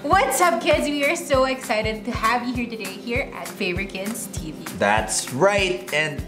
What's up, kids? We are so excited to have you here today here at Favorite Kids TV. That's right. And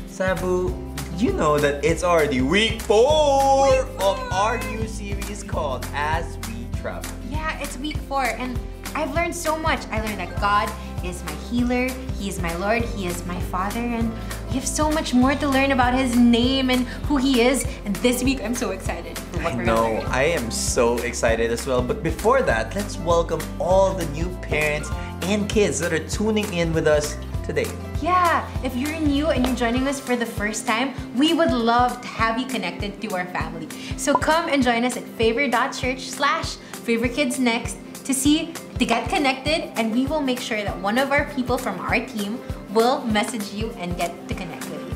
Sabu, did you know that it's already week 4 of our new series called As We Travel? Yeah, it's week 4 and I've learned so much. I learned that God is my healer, He is my Lord, He is my Father, and we have so much more to learn about His name and who He is. And this week, I'm so excited for what we're gonna learn. I am so excited as well. But before that, let's welcome all the new parents and kids that are tuning in with us today. Yeah, if you're new and you're joining us for the first time, we would love to have you connected to our family. So come and join us at favor.church/favoritekidsnext to get connected, and we will make sure that one of our people from our team will message you and get to connect with you.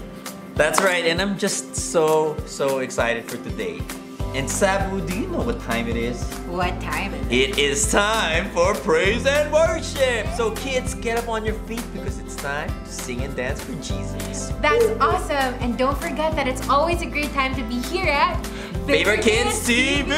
That's right, and I'm just so excited for today. And Sabu, do you know what time it is? What time is it? It is time for praise and worship! So kids, get up on your feet because it's time to sing and dance for Jesus. That's awesome! And don't forget that it's always a great time to be here at Favorite Kids TV!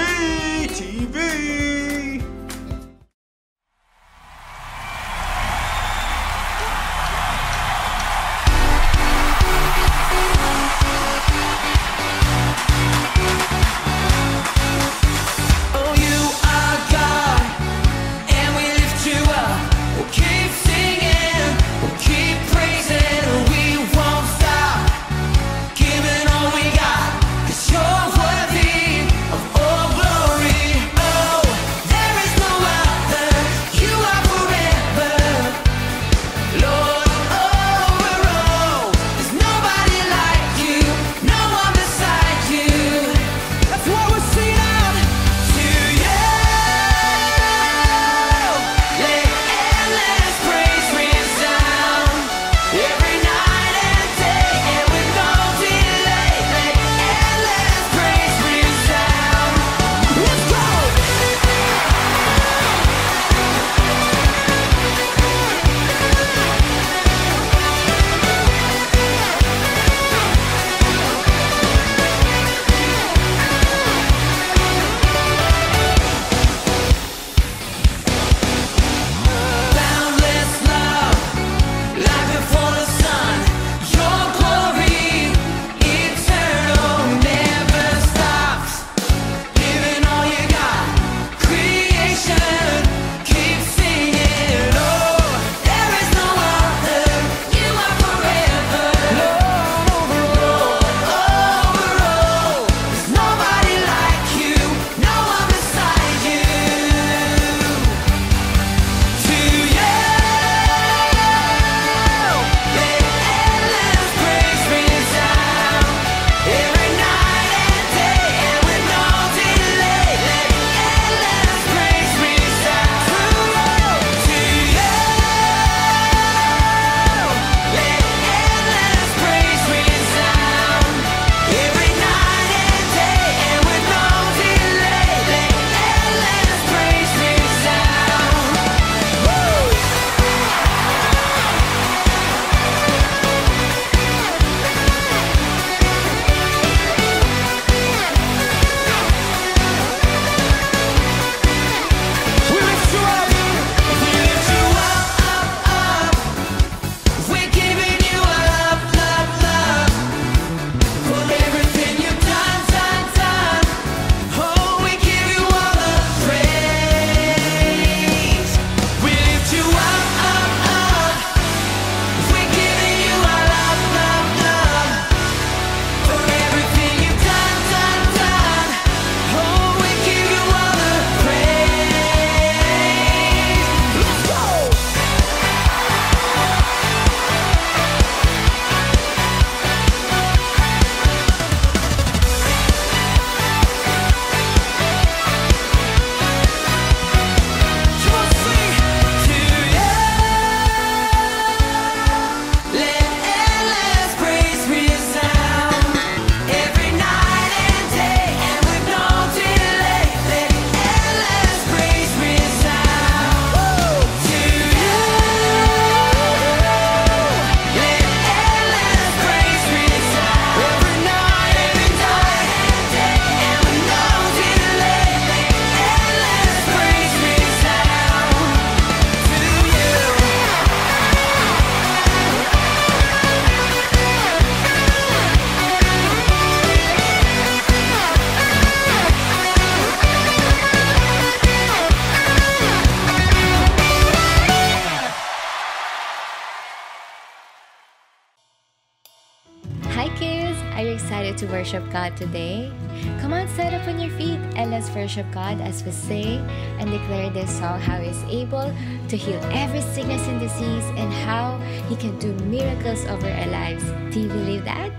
Are you excited to worship God today? Come on, stand up on your feet and let's worship God as we sing and declare this song, how He is able to heal every sickness and disease and how He can do miracles over our lives. Do you believe that?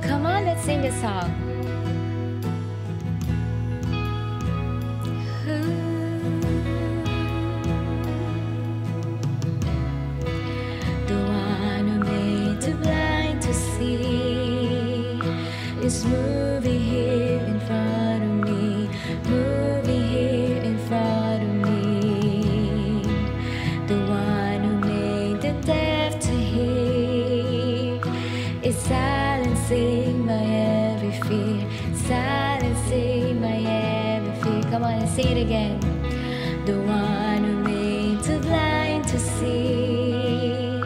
Come on, let's sing this song. The one who made the blind to see is moving here in front of me, moving here in front of me. The one who made the deaf to hear is silencing my every fear, silencing my every fear. Come on and say it again. The one who made the blind to see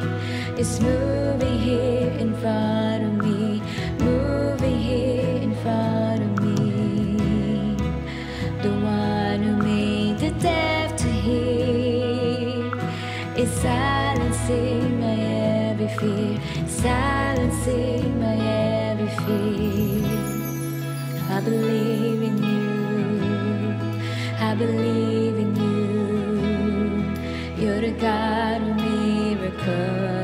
is moving here in front of me, moving here in front of me. The one who made the deaf to hear is silencing my every fear, silencing my every fear. I believe in you, I believe in you. You're the God of miracles.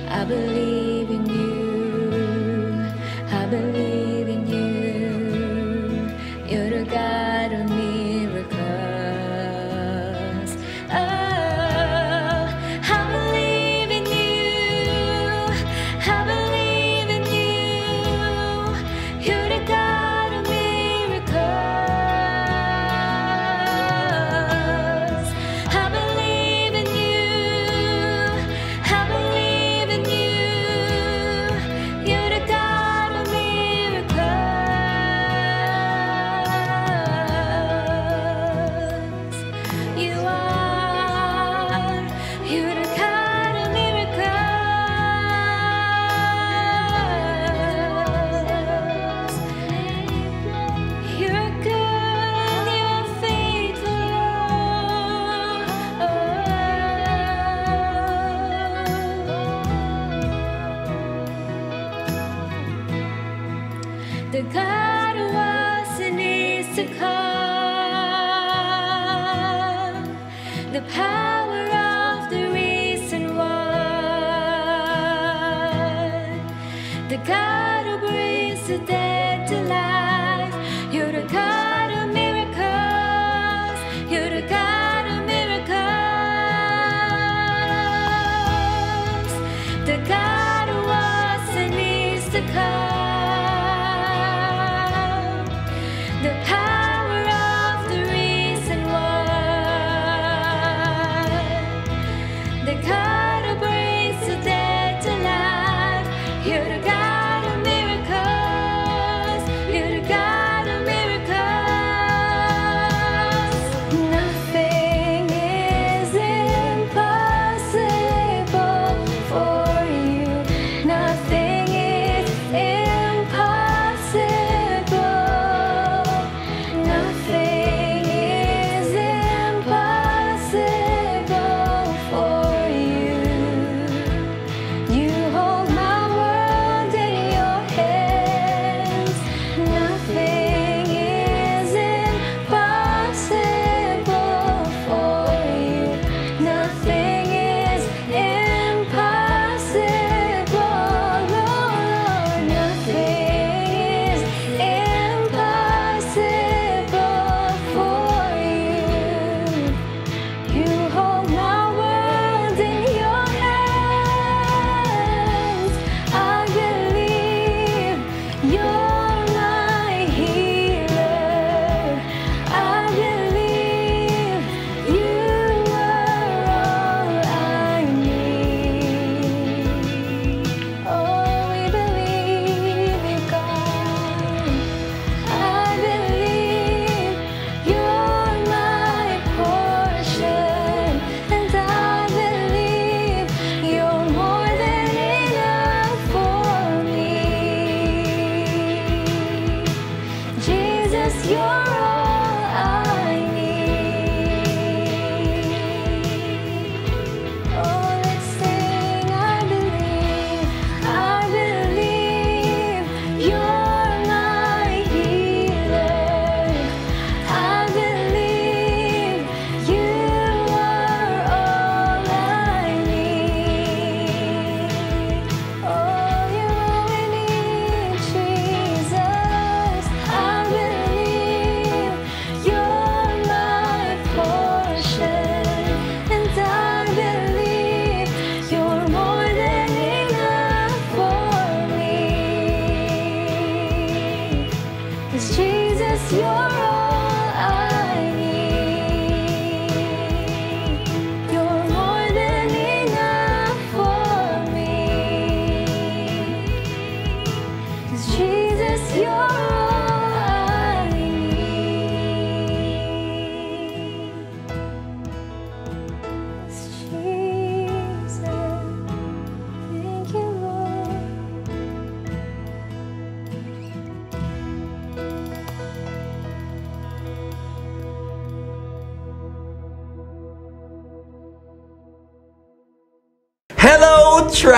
I believe in you, I believe in you. You're the God of miracles. Oh, I believe in you, I believe in you. You're the God of miracles. I believe in you, I believe in you. You're the God of miracles. You are, you're the God of miracles. You're good, you're faithful, the God who was and is to come, the power of the risen one, the God who brings the dead to life. You're the God of miracles, you're the God of miracles, the God who was and is to come, the power of the risen one, the God who brings the dead to life. You're the God of miracles, you're the God of miracles. Nothing is impossible for you.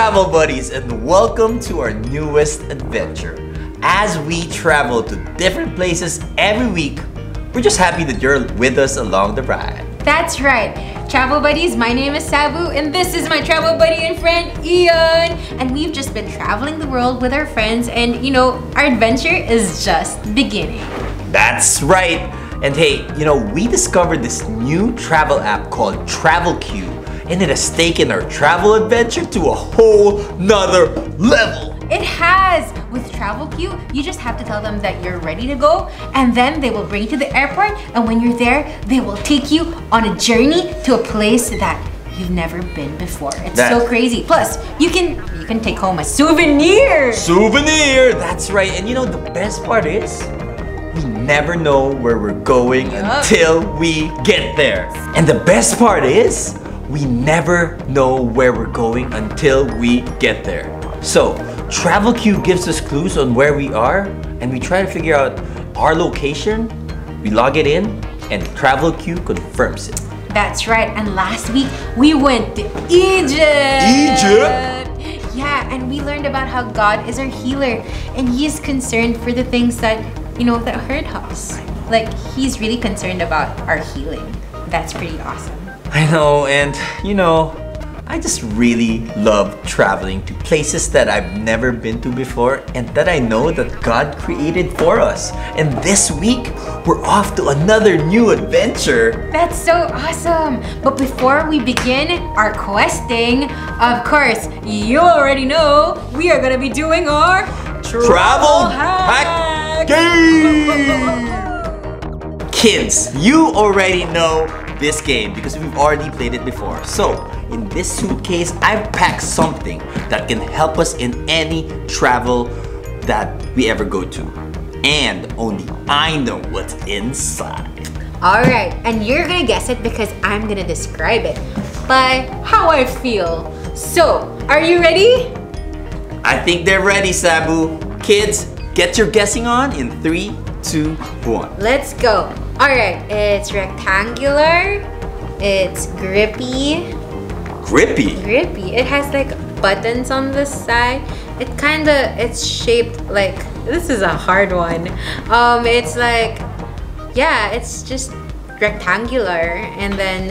travel buddies, and welcome to our newest adventure. As we travel to different places every week, we're just happy that you're with us along the ride. That's right. Travel buddies, my name is Sabu and this is my travel buddy and friend Ian. And we've just been traveling the world with our friends and our adventure is just beginning. That's right. And hey, we discovered this new travel app called TravelQ, and it has taken our travel adventure to a whole nother level. It has! With TravelQ, you just have to tell them that you're ready to go and then they will bring you to the airport, and when you're there, they will take you on a journey to a place that you've never been before. It's so crazy. Plus, you can take home a souvenir! Souvenir! That's right. And the best part is, we never know where we're going until we get there. And the best part is, we never know where we're going until we get there. So, TravelQ gives us clues on where we are, and we try to figure out our location. We log it in, and TravelQ confirms it. That's right. And last week, we went to Egypt! Egypt? Yeah, and we learned about how God is our healer, and He's concerned for the things that hurt us. Like, He's really concerned about our healing. That's pretty awesome. I know, and I just really love traveling to places that I've never been to before and that I know that God created for us. And this week, we're off to another new adventure. That's so awesome! But before we begin our questing, of course, you already know we are gonna be doing our Travel Hack Game! Kids, you already know this game because we've already played it before. So, in this suitcase, I've packed something that can help us in any travel that we ever go to. And only I know what's inside. Alright, and you're gonna guess it because I'm gonna describe it by how I feel. So, are you ready? I think they're ready, Sabu. Kids, get your guessing on in 3, 2, 1. Let's go. Alright, it's rectangular, it's grippy. Grippy? Grippy. It has like buttons on the side. It's shaped like, this is a hard one. It's like, yeah, it's just rectangular, and then,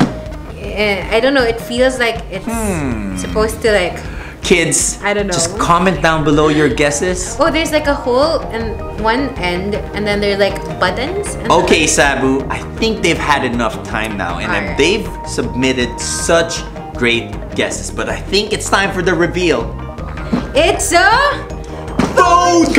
I don't know, it feels like it's supposed to like, kids, I don't know. Just comment down below your guesses. Oh, there's like a hole in one end, and then there's like buttons. Okay, Sabu, I think they've had enough time now, and Alright. they've submitted such great guesses, but I think it's time for the reveal. It's a Phone case!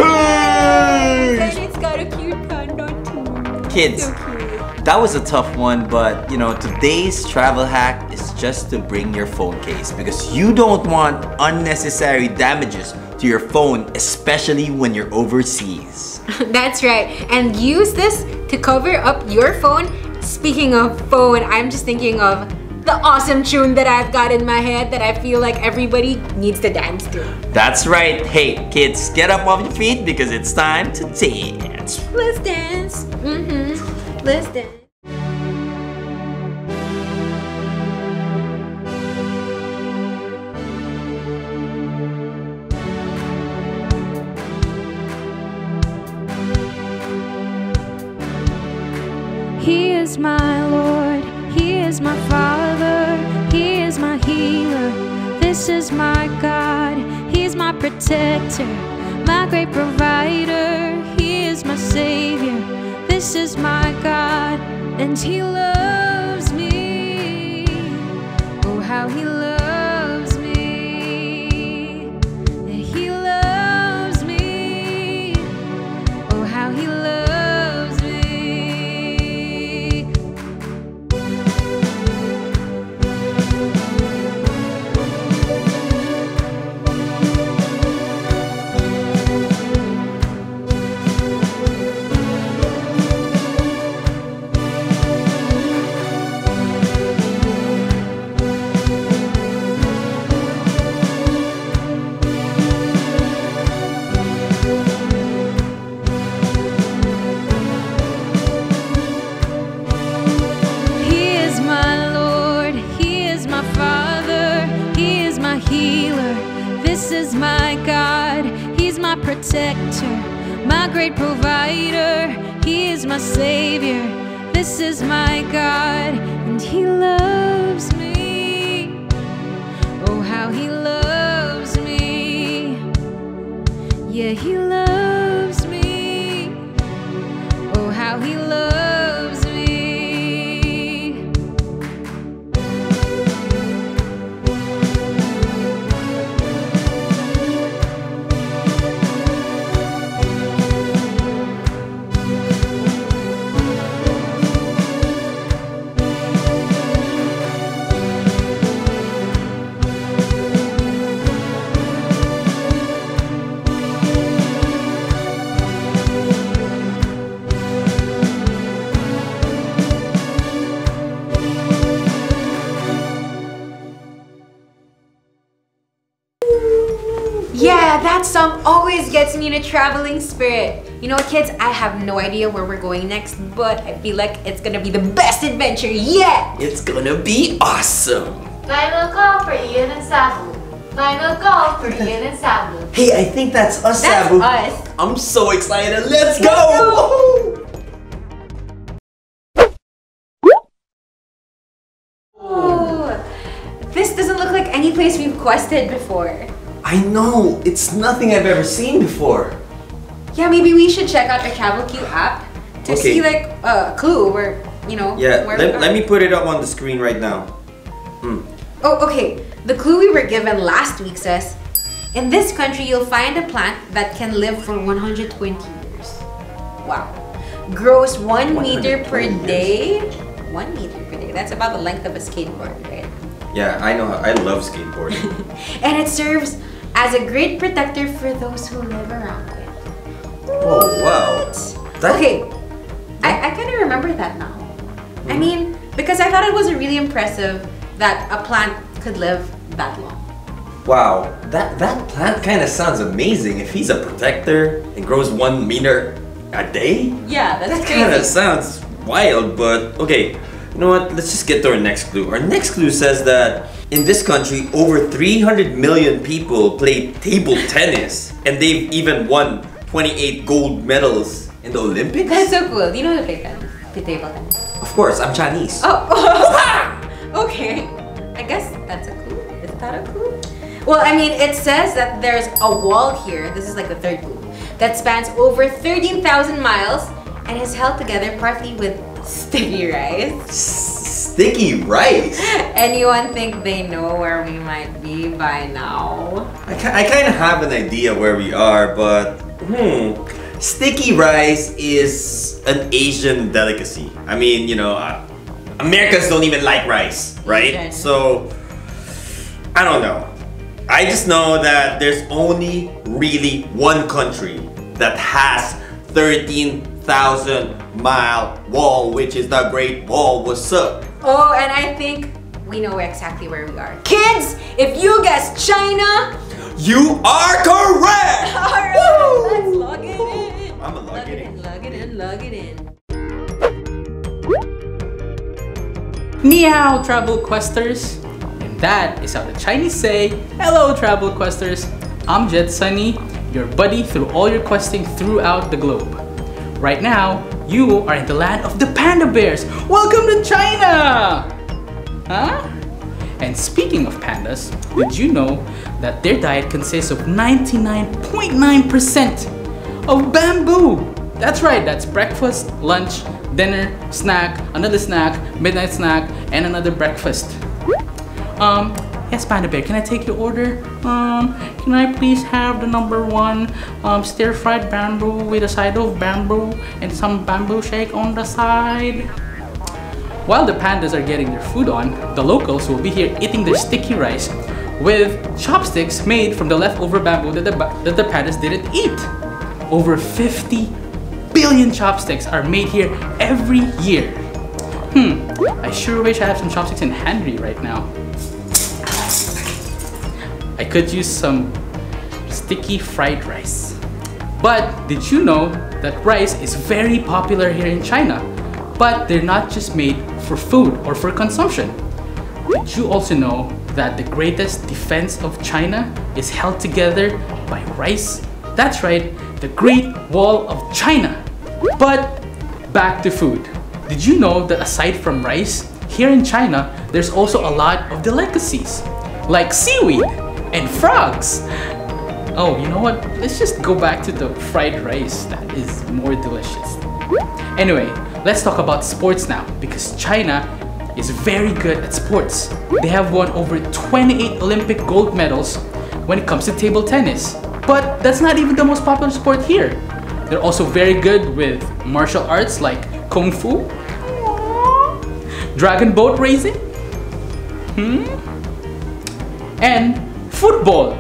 and it's got a cute panda too. Kids, So cute. that was a tough one, but today's travel hack is just to bring your phone case because you don't want unnecessary damages to your phone, especially when you're overseas. That's right. And use this to cover up your phone. Speaking of phone, I'm just thinking of the awesome tune that I've got in my head that I feel like everybody needs to dance to. That's right. Hey, kids, get up off your feet because it's time to dance. Let's dance. Let's dance. He is my Lord, He is my Father, He is my healer. This is my God, He is my protector, my great provider. He is my Savior. This is my God, and He loves me. Oh, how He loves me. He loves me. Oh, how He loves me. is my God, He's my protector, my great provider. He is my Savior. This is my God, and He loves me. Oh, how He loves me. Yeah, He loves me. Oh, how He loves me. Yeah, that song always gets me in a traveling spirit. You know what, kids? I have no idea where we're going next, but I feel like it's gonna be the best adventure yet! It's gonna be awesome! Final call for Ian and Sabu. Final call for Ian and Sabu. Hey, I think that's us, That's Sabu. us. I'm so excited. Let's go! Oh, this doesn't look like any place we've quested before. I know. It's nothing I've ever seen before. Yeah, maybe we should check out the Travel Q app to Okay. see like a clue where, you know, Yeah, where we are. let me put it up on the screen right now. Oh, okay. The clue we were given last week says, in this country, you'll find a plant that can live for 120 years. Wow. Grows 1 meter per 120 day. 1 meter per day. That's about the length of a skateboard, right? Yeah, I know. I love skateboarding. And it serves as a great protector for those who live around it. Oh, wow. Okay, I kind of remember that now. I mean, because I thought it was really impressive that a plant could live that long. Wow, that plant kind of sounds amazing. If he's a protector and grows 1 meter a day? Yeah, that's That kind of crazy. sounds wild, but okay. You know what? Let's just get to our next clue. Our next clue says that in this country, over 300 million people play table tennis, and they've even won 28 gold medals in the Olympics? That's so cool. You know how to play tennis? Play table tennis. Of course, I'm Chinese. Oh, okay. I guess that's a clue. Is that a clue? Well, I mean, it says that there's a wall here. This is like the third clue. That spans over 13,000 miles and is held together partly with sticky rice. Sticky rice? Anyone think they know where we might be by now? I kind of have an idea where we are, but sticky rice is an Asian delicacy. I mean, you know, Americans don't even like rice, right? Right. So, I don't know. I just know that there's only really one country that has 13,000 mile wall, which is the Great Wall. What's up? Oh, and I think we know exactly where we are. Kids, if you guess China, You are correct! alright, Woo! let's log it in. I'ma log it in. Log it in, log it in. Ni hao, travel questers! And that is how the Chinese say, hello travel questers! I'm Jet Sunny, your buddy through all your questing throughout the globe. Right now, you are in the land of the panda bears! Welcome to China! Huh? And speaking of pandas, did you know that their diet consists of 99.9% of bamboo? That's right, that's breakfast, lunch, dinner, snack, another snack, midnight snack, and another breakfast. Yes, Panda Bear, can I take your order? Can I please have the #1 stir-fried bamboo with a side of bamboo and some bamboo shake on the side? While the pandas are getting their food on, the locals will be here eating their sticky rice with chopsticks made from the leftover bamboo that the pandas didn't eat. Over 50 billion chopsticks are made here every year. I sure wish I had some chopsticks in handy right now. I could use some sticky fried rice. But did you know that rice is very popular here in China? But they're not just made for food or for consumption. Did you also know that the greatest defense of China is held together by rice? That's right, the Great Wall of China. But back to food. Did you know that aside from rice, here in China, there's also a lot of delicacies like seaweed and frogs. Oh, you know what? Let's just go back to the fried rice. That is more delicious. Anyway, let's talk about sports now because China is very good at sports. They have won over 28 Olympic gold medals when it comes to table tennis. But that's not even the most popular sport here. They're also very good with martial arts like Kung Fu, dragon boat racing, and football.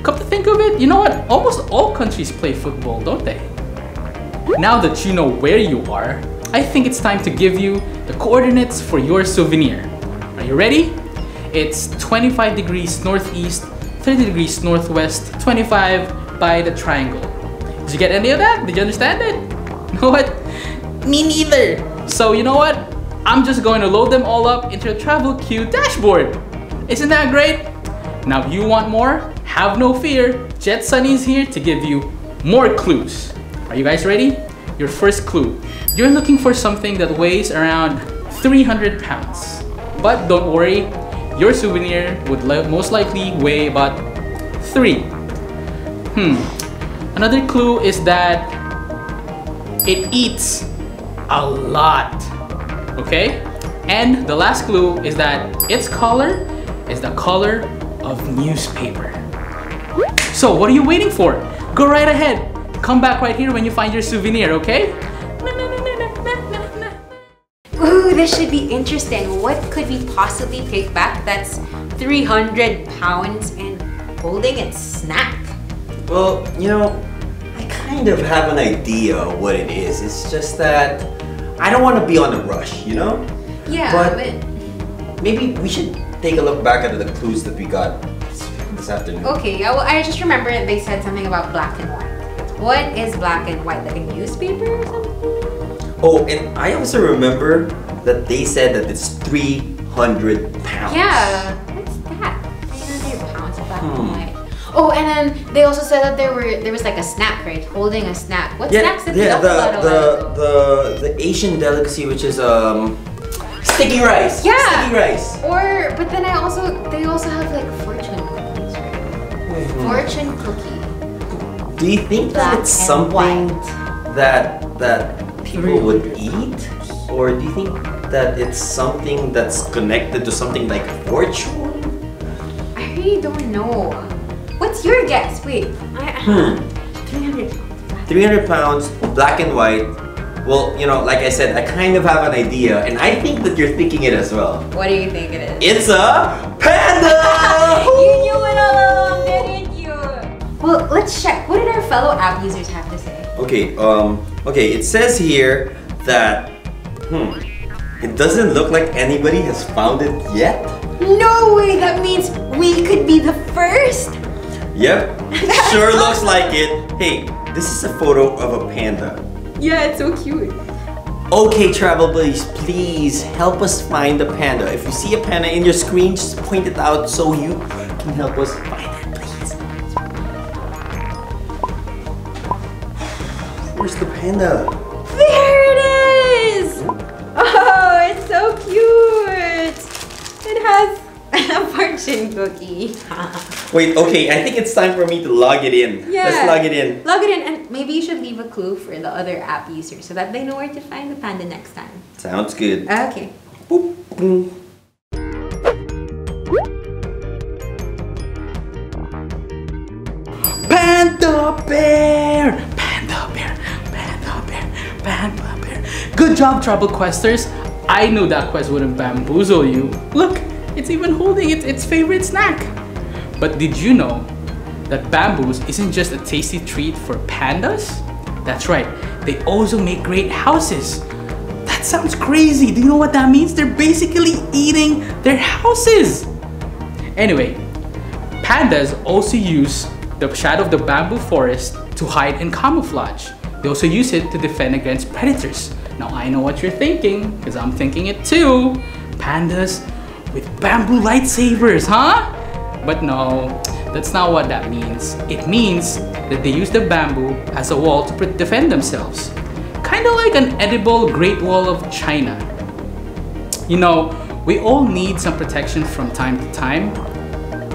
Come to think of it, you know what? Almost all countries play football, don't they? Now that you know where you are, I think it's time to give you the coordinates for your souvenir. Are you ready? It's 25 degrees northeast, 30 degrees northwest, 25 by the triangle. Did you get any of that? Did you understand it? You know what? Me neither. So you know what? I'm just going to load them all up into a Travel Q dashboard. Isn't that great? Now if you want more, have no fear. Jet Sunny's here to give you more clues. Are you guys ready? Your first clue. You're looking for something that weighs around 300 pounds. But don't worry, your souvenir would most likely weigh about 3. Another clue is that it eats a lot. Okay? And the last clue is that its color is the color of newspaper. So what are you waiting for? Go right ahead. Come back right here when you find your souvenir, okay? Ooh, this should be interesting. What could we possibly take back that's 300 pounds and holding its snack? Well, you know, I kind of have an idea what it is. It's just that I don't want to be on a rush, you know? Yeah, but maybe we should take a look back at the clues that we got this afternoon. Okay, I just remember they said something about black and white. What is black and white? Like a newspaper or something? Oh, and I also remember that they said that it's 300 pounds. Yeah, what's that? 300 pounds of black and white. Oh, and then they also said that there was like a snack, right? Holding a snack. What snacks did they talk about? The Asian delicacy, which is sticky rice. Yeah. Sticky rice. But then they also have like fortune cookies, right? Fortune cookie. Do you think that it's something that people would eat, or do you think that it's something that's connected to something like fortune? I really don't know. What's your guess? Wait. 300 pounds. 300 pounds, black and white. Well, you know, like I said, I kind of have an idea, and I think that you're thinking it as well. What do you think it is? It's a panda! You knew it all along, didn't you? Well, let's check. What did our fellow app users have to say? Okay, okay, it says here that, it doesn't look like anybody has found it yet. No way, that means we could be the first? Yep, sure looks like it. Hey, this is a photo of a panda. Yeah, it's so cute. Okay, travel buddies, please help us find the panda. If you see a panda in your screen, just point it out so you can help us find it, please. Where's the panda? There it is! Oh, it's so cute! It has a fortune cookie. Wait, okay, I think it's time for me to log it in. Yeah. Let's log it in. Log it in, and maybe you should leave a clue for the other app users so that they know where to find the panda next time. Sounds good. Okay. Boop, boom. Panda bear! Panda bear! Panda bear! Panda bear! Good job, Travel Questers! I knew that quest wouldn't bamboozle you. Look, it's even holding its favorite snack. But did you know that bamboos isn't just a tasty treat for pandas? That's right, they also make great houses. That sounds crazy. Do you know what that means? They're basically eating their houses. Anyway, pandas also use the shadow of the bamboo forest to hide and camouflage. They also use it to defend against predators. Now I know what you're thinking, because I'm thinking it too. Pandas with bamboo lightsabers, huh? But no, that's not what that means. It means that they use the bamboo as a wall to defend themselves. Kind of like an edible Great Wall of China. You know, we all need some protection from time to time.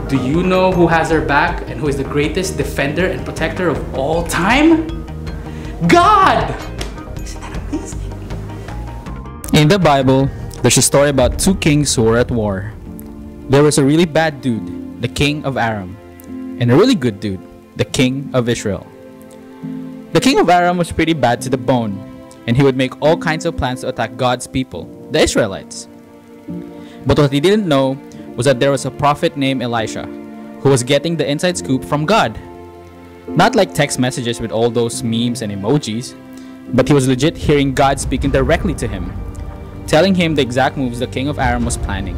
Do you know who has our back and who is the greatest defender and protector of all time? God! Isn't that amazing? In the Bible, there's a story about two kings who were at war. There was a really bad dude, the king of Aram, and a really good dude, the king of Israel. The king of Aram was pretty bad to the bone, and he would make all kinds of plans to attack God's people, the Israelites. But what he didn't know was that there was a prophet named Elisha who was getting the inside scoop from God. Not like text messages with all those memes and emojis, but he was legit hearing God speaking directly to him, telling him the exact moves the king of Aram was planning.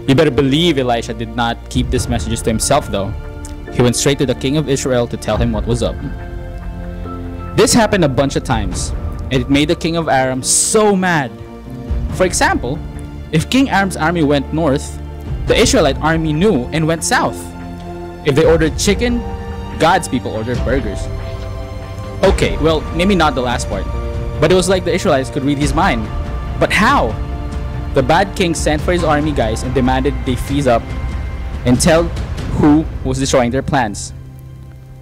You better believe Elisha did not keep these messages to himself though. He went straight to the king of Israel to tell him what was up. This happened a bunch of times, and it made the king of Aram so mad. For example, if King Aram's army went north, the Israelite army knew and went south. If they ordered chicken, God's people ordered burgers. Okay, well, maybe not the last part, but it was like the Israelites could read his mind. But how? The bad king sent for his army guys and demanded they freeze up and tell who was destroying their plans.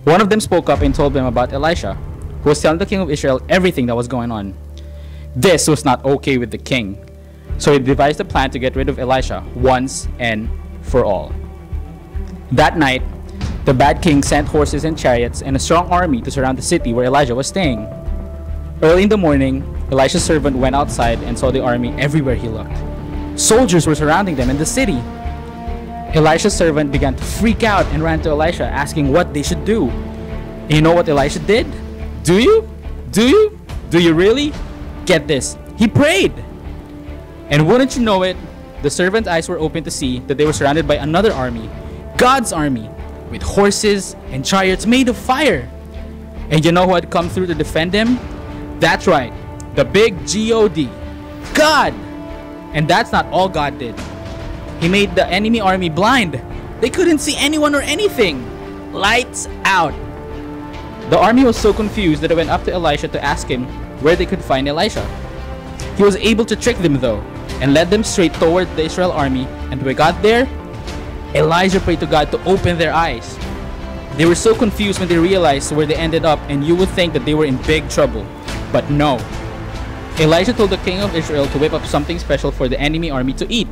One of them spoke up and told them about Elisha, who was telling the king of Israel everything that was going on. This was not okay with the king, so he devised a plan to get rid of Elisha once and for all. That night, the bad king sent horses and chariots and a strong army to surround the city where Elijah was staying. Early in the morning, Elisha's servant went outside and saw the army everywhere he looked. Soldiers were surrounding them in the city. Elisha's servant began to freak out and ran to Elisha asking what they should do. And you know what Elisha did? Do you? Do you? Do you really? Get this. He prayed! And wouldn't you know it, the servant's eyes were open to see that they were surrounded by another army, God's army, with horses and chariots made of fire. And you know who had come through to defend him? That's right, the big God. God! And that's not all God did. He made the enemy army blind. They couldn't see anyone or anything. Lights out. The army was so confused that they went up to Elisha to ask him where they could find Elisha. He was able to trick them though, and led them straight toward the Israel army, and when they got there, Elijah prayed to God to open their eyes. They were so confused when they realized where they ended up, and you would think that they were in big trouble. But no. Elijah told the king of Israel to whip up something special for the enemy army to eat.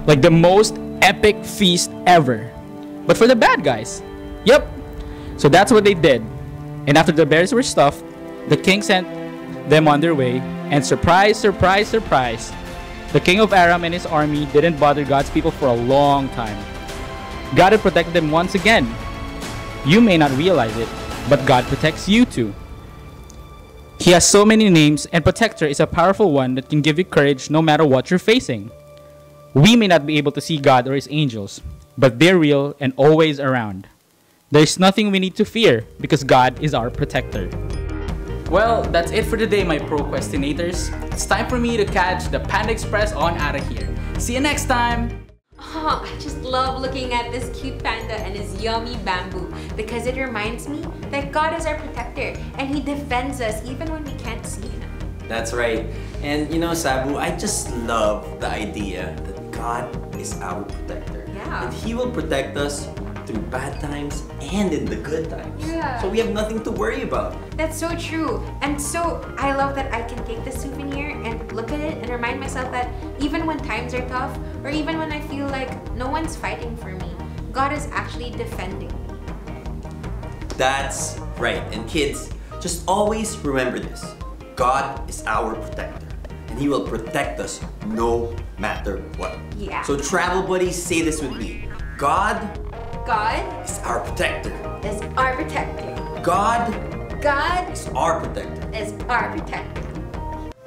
Like the most epic feast ever. But for the bad guys. Yep. So that's what they did. And after the bears were stuffed, the king sent them on their way, and surprise, surprise, surprise, the king of Aram and his army didn't bother God's people for a long time. God had protected them once again. You may not realize it, but God protects you too. He has so many names, and protector is a powerful one that can give you courage no matter what you're facing. We may not be able to see God or his angels, but they're real and always around. There's nothing we need to fear because God is our protector. Well, that's it for today, my procrastinators. It's time for me to catch the Panda Express on out of here. See you next time! Oh, I just love looking at this cute panda and his yummy bamboo because it reminds me that God is our protector and He defends us even when we can't see Him. That's right. And you know, Sabu, I just love the idea that God is our protector. Yeah. And He will protect us through bad times and in the good times. Yeah. So we have nothing to worry about. That's so true. And so I love that I can take this souvenir and look at it and remind myself that even when times are tough or even when I feel like no one's fighting for me, God is actually defending me. That's right. And kids, just always remember this. God is our protector. And He will protect us no matter what. Yeah. So travel buddies, say this with me. God God is our protector. is our protector. God God is our protector. is our protector.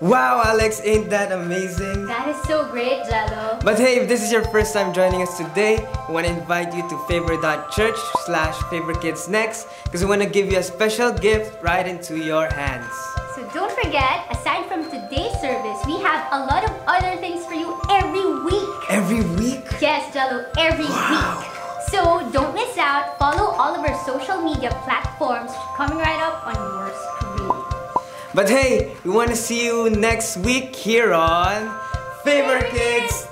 Wow, Alex, ain't that amazing? That is so great, Jello. But hey, if this is your first time joining us today, we want to invite you to favor.church/favorkidsnext because we want to give you a special gift right into your hands. So don't forget, aside from today's service, we have a lot of other things for you every week. Every week? Yes, Jello, every week. So don't miss out. Follow all of our social media platforms coming right up on your screen. But hey, we want to see you next week here on Favor Kids